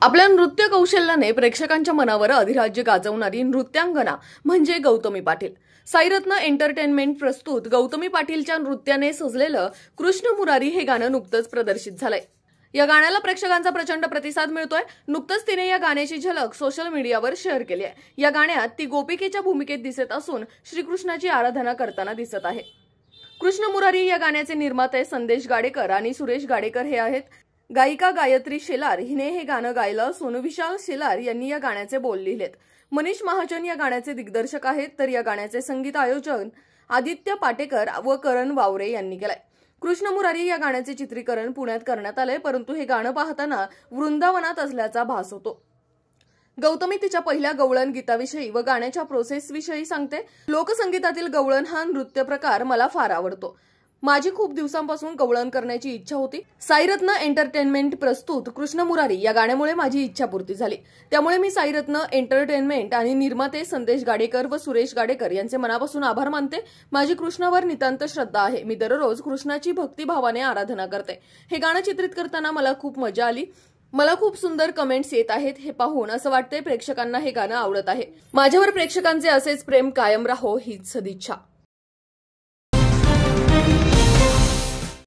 आपल्या नृत्य कौशल्याने प्रेक्षकांच्या मनावर अधिराज्य गाजवणारी नृत्यांगना म्हणजे गौतमी पाटील। साईरत्न एंटरटेनमेंट प्रस्तुत गौतमी पाटीलच्या नृत्याने सजलेलं कृष्ण मुरारी हे गाणं नुकतंच प्रदर्शित झालंय। या गाण्याला प्रेक्षकांचा प्रचंड प्रतिसाद मिळतोय। नुकतंच तिने या गाण्याची झलक सोशल मीडियावर शेअर केली आहे। या गाण्यात ती गोपिकेच्या भूमिकेत दिसत असून श्रीकृष्णाची आराधना करताना दिसत आहे। कृष्ण मुरारी या गाण्याचे निर्माते संदेश गाडेकर आणि सुरेश गाडेकर हे आहेत। गायिका गायत्री शेलार हिने हे गाणं गायलं असून विशाल शेलार यांनी या गाण्याचे बोल लिहिलेत। मनीष महाजन या गाण्याचे दिग्दर्शक आहेत, तर या गाण्याचे संगीत आयोजन आदित्य पाटेकर व करण वावरे यांनी केलंय। कृष्ण मुरारी या गाण्याचे चित्रीकरण पुण्यात करण्यात आले, परंतु हे गाणं पाहताना वृंदावनात असल्याचा भास होतो। गौतमी तिच्या पहिल्या गवळण गीताविषयी व गाण्याच्या प्रोसेसविषयी सांगते। लोकसंगीतातील गवळण हा नृत्य प्रकार मला फार आवडतो। माझी खूप दिवसांपासून गवळण करण्याची इच्छा होती। साईरत्न एंटरटेनमेंट प्रस्तुत कृष्ण मुरारी या गाण्यामुळे माझी इच्छा पूर्ती झाली। त्यामुळे मी साईरत्न एंटरटेनमेंट आणि निर्माते संदेश गाडेकर व सुरेश गाडेकर यांचे मनापासून आभार मानते। माझी कृष्णावर नितांत श्रद्धा आहे। मी दररोज कृष्णाची भक्तिभावाने आराधना करते। हे गाणं चित्रित करताना मला खूप मजा आली। मला खूप सुंदर कमेंट्स येत आहेत। हे पाहून असं वाटतंय प्रेक्षकांना हे गाणं आवडत आहे। माझ्यावर प्रेक्षकांचे असेच प्रेम कायम राहो हीच सदिच्छा।